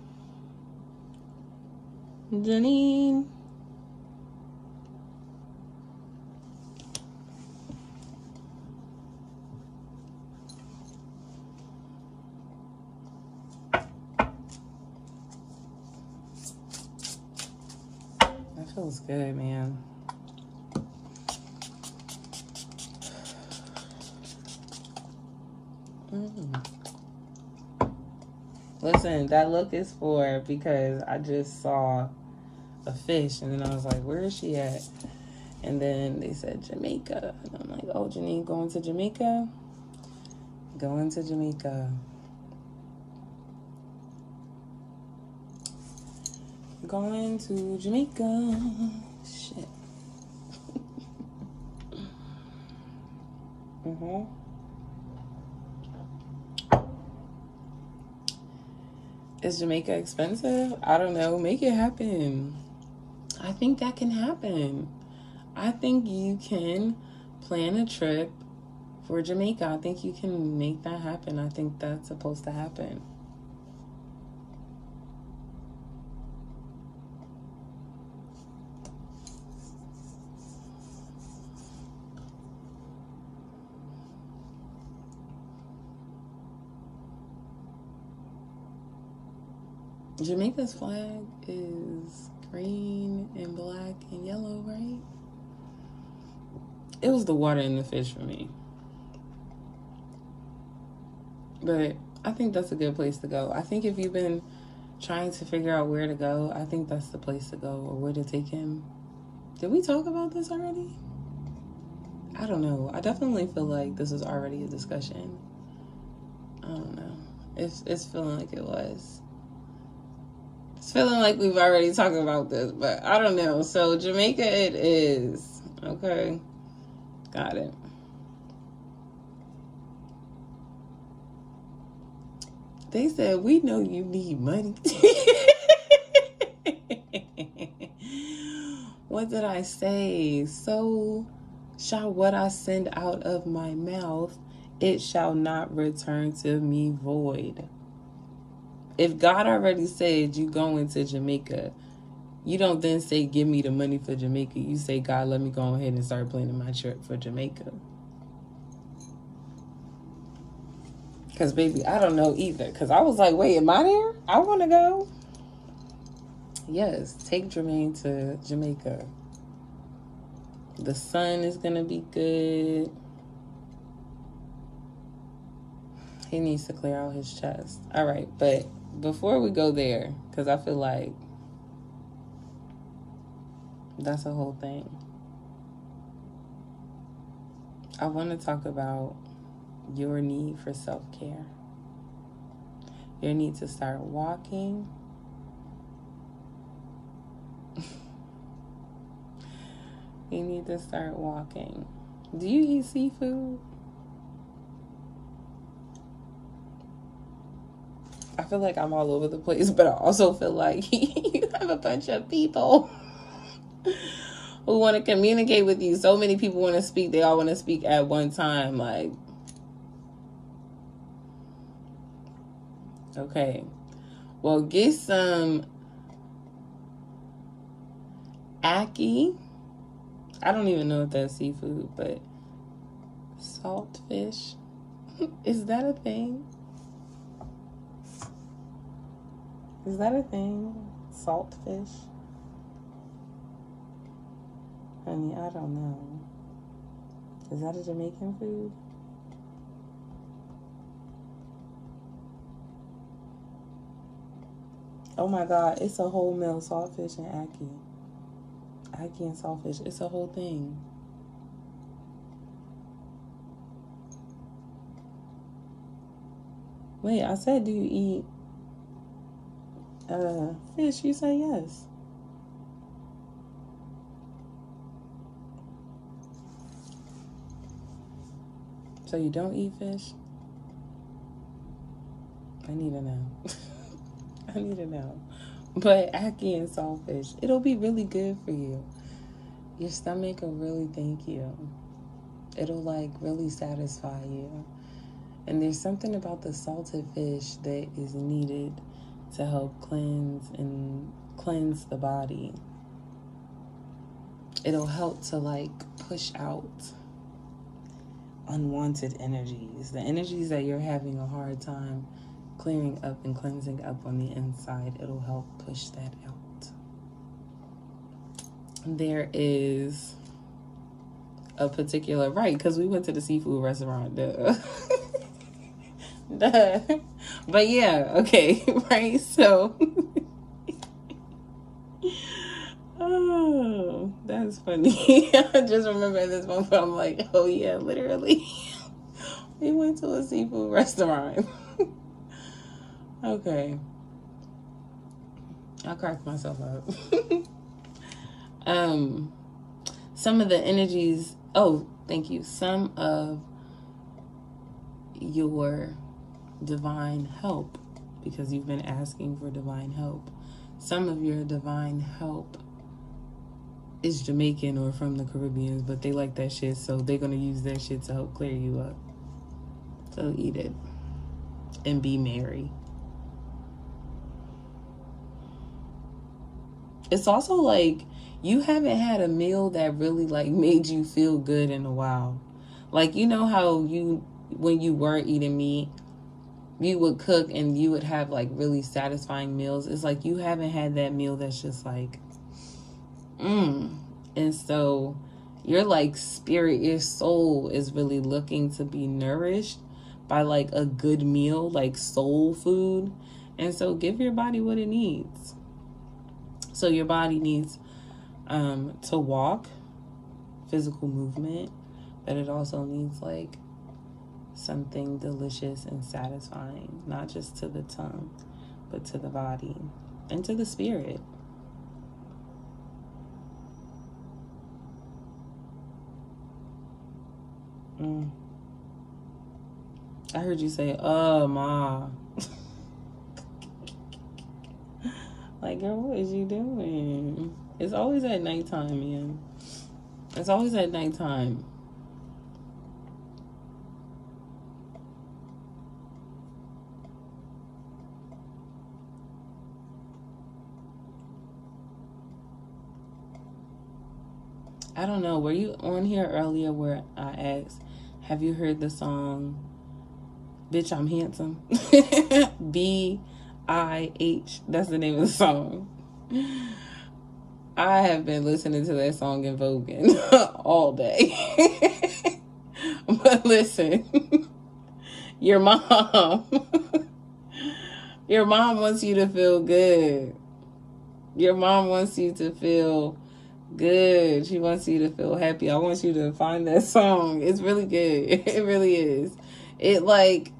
That feels good, man. Listen, that look is for, because I just saw a fish and then I was like, where is she at? And then they said Jamaica. And I'm like, oh, Janine, going to Jamaica? Going to Jamaica. Going to Jamaica. Shit. Is Jamaica expensive? I don't know. Make it happen. I think that can happen. I think you can plan a trip for Jamaica. I think you can make that happen. I think that's supposed to happen. Jamaica's flag is green and black and yellow, right? It was the water and the fish for me. But I think that's a good place to go. I think if you've been trying to figure out where to go, I think that's the place to go, or where to take him. Did we talk about this already? I don't know. I definitely feel like this is already a discussion. I don't know. It's feeling like it was. It's feeling like we've already talked about this, but I don't know. So Jamaica it is. Okay. Got it. They said, we know you need money. What did I say? So shall what I send out of my mouth, it shall not return to me void. If God already said you going to Jamaica, you don't then say, give me the money for Jamaica. You say, God, let me go ahead and start planning my trip for Jamaica. Because, baby, I don't know either. Because I was like, wait, am I there? I want to go. Yes, take Jermaine to Jamaica. The sun is going to be good. He needs to clear out his chest. All right, but before we go there, because I feel like that's a whole thing, I want to talk about your need for self-care. Your need to start walking. You need to start walking. Do you eat seafood? I feel like I'm all over the place, but I also feel like you have a bunch of people who want to communicate with you. So many people want to speak. They all want to speak at one time. Like, okay. Well, get some ackee. I don't even know if that's seafood, but Saltfish. Is that a thing? Is that a thing? Saltfish? Honey, I don't know. Is that a Jamaican food? Oh my God, it's a whole meal, saltfish and ackee. Ackee and saltfish, it's a whole thing. Wait, I said, do you eat fish? You say yes. So you don't eat fish? I need to know. I need to know. But ackee and saltfish, it'll be really good for you. Your stomach will really thank you. It'll like really satisfy you. And there's something about the salted fish that is needed to help cleanse the body. It'll help to like push out unwanted energies, the energies that you're having a hard time clearing up and cleansing up on the inside. It'll help push that out. There is a particular, right, because we went to the seafood restaurant, duh. Duh. But yeah, okay, right, so oh, that's funny. I just remember at this moment, I'm like, oh yeah, literally. We went to a seafood restaurant. Okay. I cracked myself up. Some of the energies, thank you. Some of your divine help, because you've been asking for divine help. Some of your divine help is Jamaican or from the Caribbean, but they like that shit, so they're going to use that shit to help clear you up. So eat it and be merry. It's also like you haven't had a meal that really like made you feel good in a while. Like, you know how when you weren't eating meat, you would cook and you would have like really satisfying meals. It's like you haven't had that meal that's just like, And so your like spirit, your soul is really looking to be nourished by like a good meal, like soul food. And so give your body what it needs. So your body needs to walk, physical movement, but it also needs like something delicious and satisfying, not just to the tongue, but to the body and to the spirit. I heard you say, oh, ma. Like, girl, what is you doing? It's always at nighttime, man. It's always at nighttime. I don't know. Were you on here earlier where I asked, have you heard the song, Bitch, I'm Handsome? B-I-H. That's the name of the song. I have been listening to that song in Voguing all day. But listen, your mom wants you to feel good. Your mom wants you to feel good. She wants you to feel happy. I want you to find that song. It's really good. It really is. It like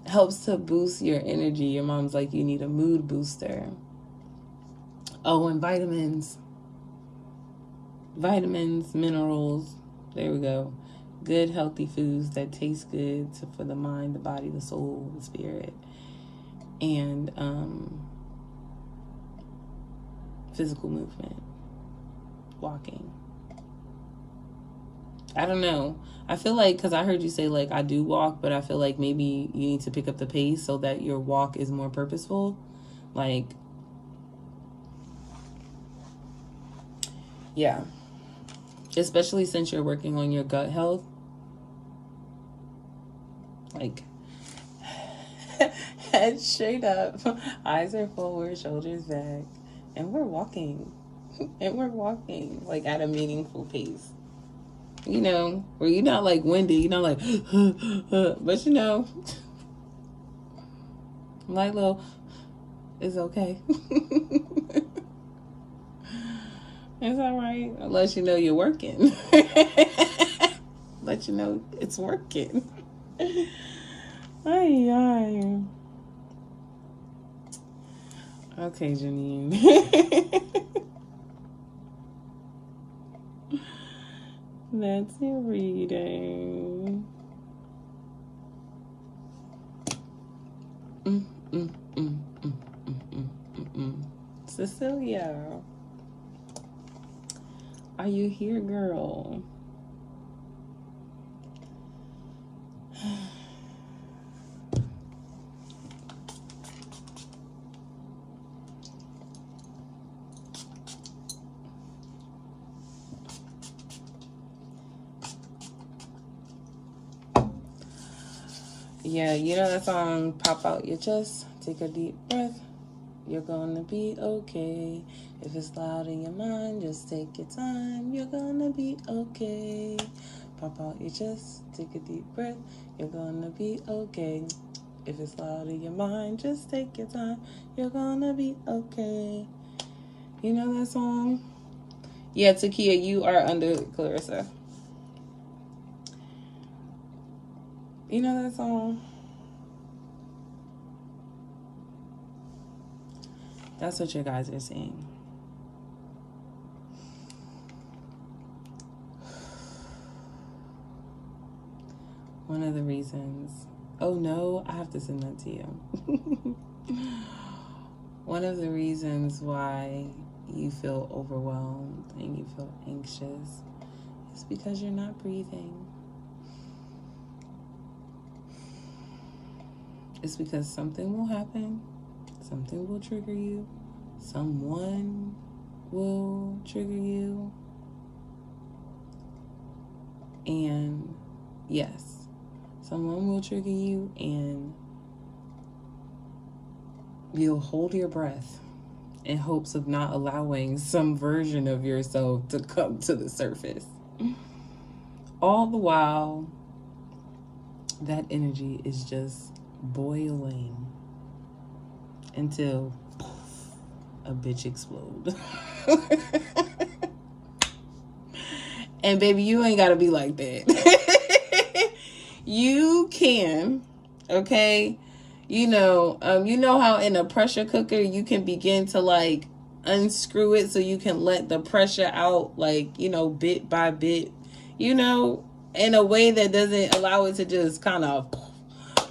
helps to boost your energy. Your mom's like, you need a mood booster. Oh, and vitamins, minerals. There we go. Good, healthy foods that taste good for the mind, the body, the soul, the spirit. And physical movement. Walking. I don't know. I feel like, because I heard you say like I do walk, but I feel like maybe you need to pick up the pace so that your walk is more purposeful. Like, yeah. Especially since you're working on your gut health. Like, head straight up, eyes are forward, shoulders back, and we're walking. And we're walking, like, at a meaningful pace. You know, where you're not, like, winded, you're not like, but, you know, like, little, it's okay. It's all right. Unless you know you're working. Let you know it's working. Ay, ay. Okay, Janine. That's your reading. Cecilia, are you here, girl? Yeah, you know that song, Pop Out Your Chest, Take a Deep Breath, You're Gonna Be Okay. If it's loud in your mind, just take your time, You're gonna be okay. Pop out your chest, take a deep breath, You're gonna be okay. If it's loud in your mind, just take your time, You're gonna be okay. You know that song? Yeah, Takia, you are under Clarissa. You know that song? That's what you guys are saying. One of the reasons... Oh, no, I have to send that to you. One of the reasons why you feel overwhelmed and you feel anxious is because you're not breathing. It's because something will happen. Something will trigger you. Someone will trigger you. And yes, someone will trigger you and you'll hold your breath in hopes of not allowing some version of yourself to come to the surface. All the while, that energy is just boiling until a bitch explode. And baby, you ain't gotta be like that. You can, okay? You know how in a pressure cooker you can begin to like unscrew it so you can let the pressure out, like, you know, bit by bit, you know, in a way that doesn't allow it to just kind of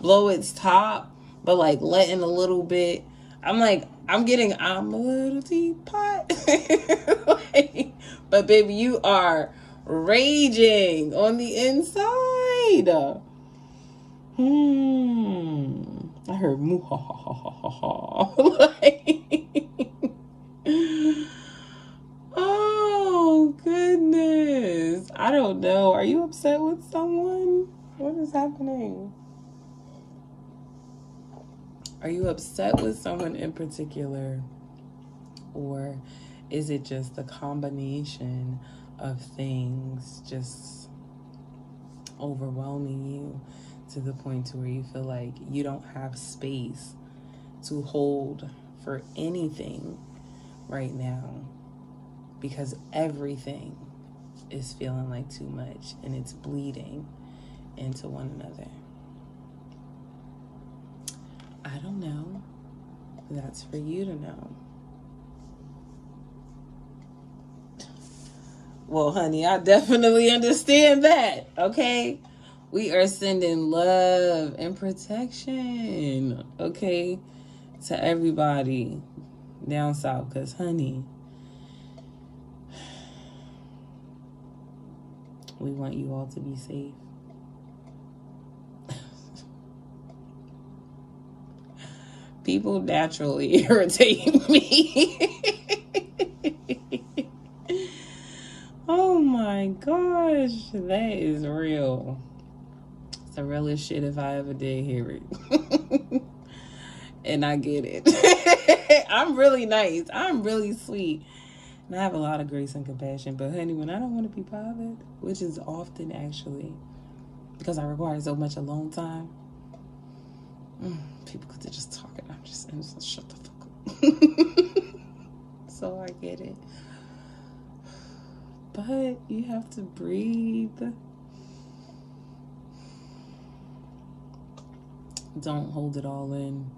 blow its top, but like letting a little bit. I'm a little teapot. Like, but baby, you are raging on the inside. I heard moo ha ha ha ha ha. Like, oh goodness. I don't know. Are you upset with someone? What is happening? Are you upset with someone in particular? Or is it just a combination of things just overwhelming you to the point to where you feel like you don't have space to hold for anything right now because everything is feeling like too much and it's bleeding into one another? I don't know. That's for you to know. Well, honey, I definitely understand that, okay? We are sending love and protection, okay, to everybody down south. Because, honey, we want you all to be safe. People naturally irritate me. Oh my gosh, that is real. the realest shit if I ever did hear it. And I get it. I'm really nice. I'm really sweet. And I have a lot of grace and compassion. But honey, when I don't want to be bothered, which is often actually because I require so much alone time, people could just talk and I'm just shut the fuck up. So I get it. But you have to breathe. Don't hold it all in.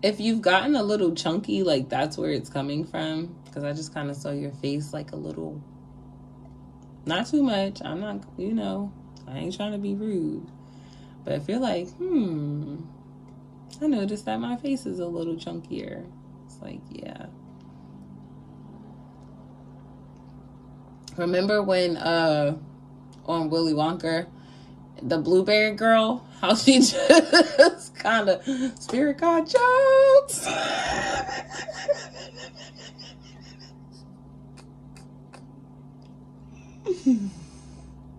If you've gotten a little chunky, like that's where it's coming from. Because I just kind of saw your face like a little, not too much. I'm not, I ain't trying to be rude. But if you're like, I noticed that my face is a little chunkier. It's like, yeah. Remember when on Willy Wonka, the blueberry girl, how she just kind of spirit god jokes?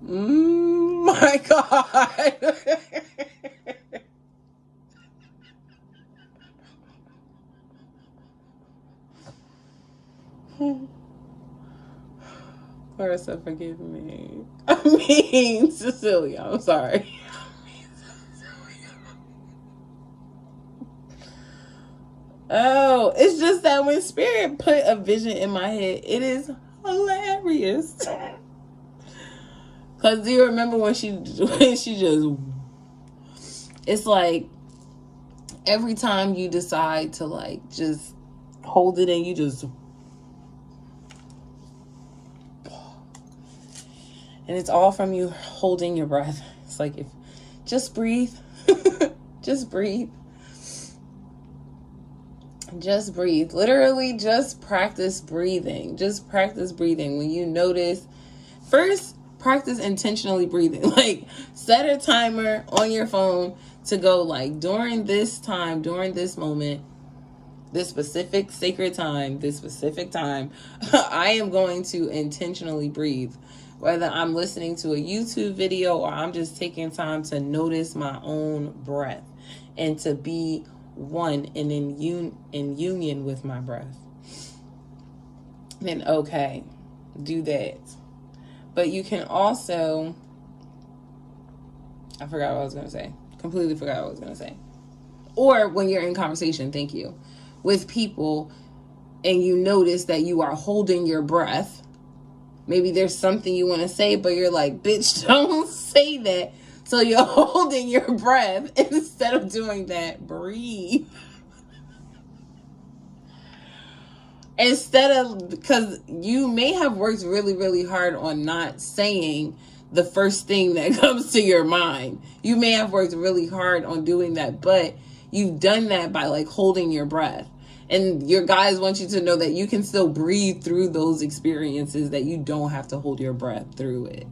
My God. Clarissa, forgive me. I mean, Cecilia, I'm sorry. Oh, it's just that when Spirit put a vision in my head, it is hilarious. Because do you remember when she just, it's like every time you decide to like just hold it in, you just, and it's all from you holding your breath. It's like, if just breathe. Just breathe. Just breathe. Literally just practice breathing. Just practice breathing. When you notice, first practice intentionally breathing. Like set a timer on your phone to go like during this time, during this moment, this specific sacred time, this specific time, I am going to intentionally breathe. Whether I'm listening to a YouTube video or I'm just taking time to notice my own breath and to be one and in union with my breath. Then okay, do that. But you can also, I forgot what I was going to say. Completely forgot what I was going to say. Or when you're in conversation, thank you, with people and you notice that you are holding your breath. Maybe there's something you want to say, but you're like, bitch, don't say that. So you're holding your breath. Instead of doing that, breathe. Because you may have worked really, really hard on not saying the first thing that comes to your mind. You may have worked really hard on doing that, but you've done that by like holding your breath. And your guys want you to know that you can still breathe through those experiences, that you don't have to hold your breath through it.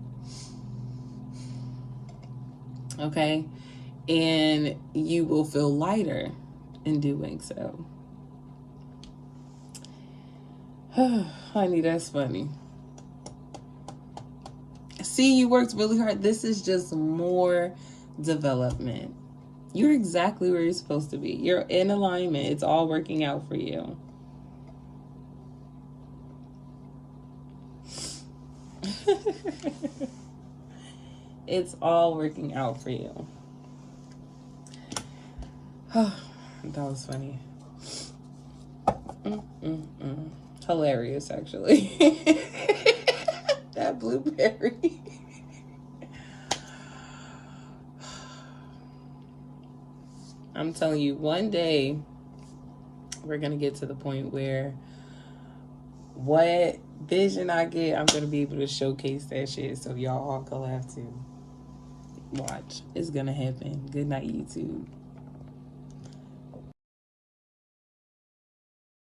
Okay? And you will feel lighter in doing so. Honey, that's funny. See, you worked really hard. This is just more development. You're exactly where you're supposed to be. You're in alignment. It's all working out for you. It's all working out for you. That was funny. Hilarious, actually. That blueberry. I'm telling you, one day we're going to get to the point where what vision I get, I'm going to be able to showcase that shit so y'all all gonna have to watch. It's going to happen. Good night, YouTube.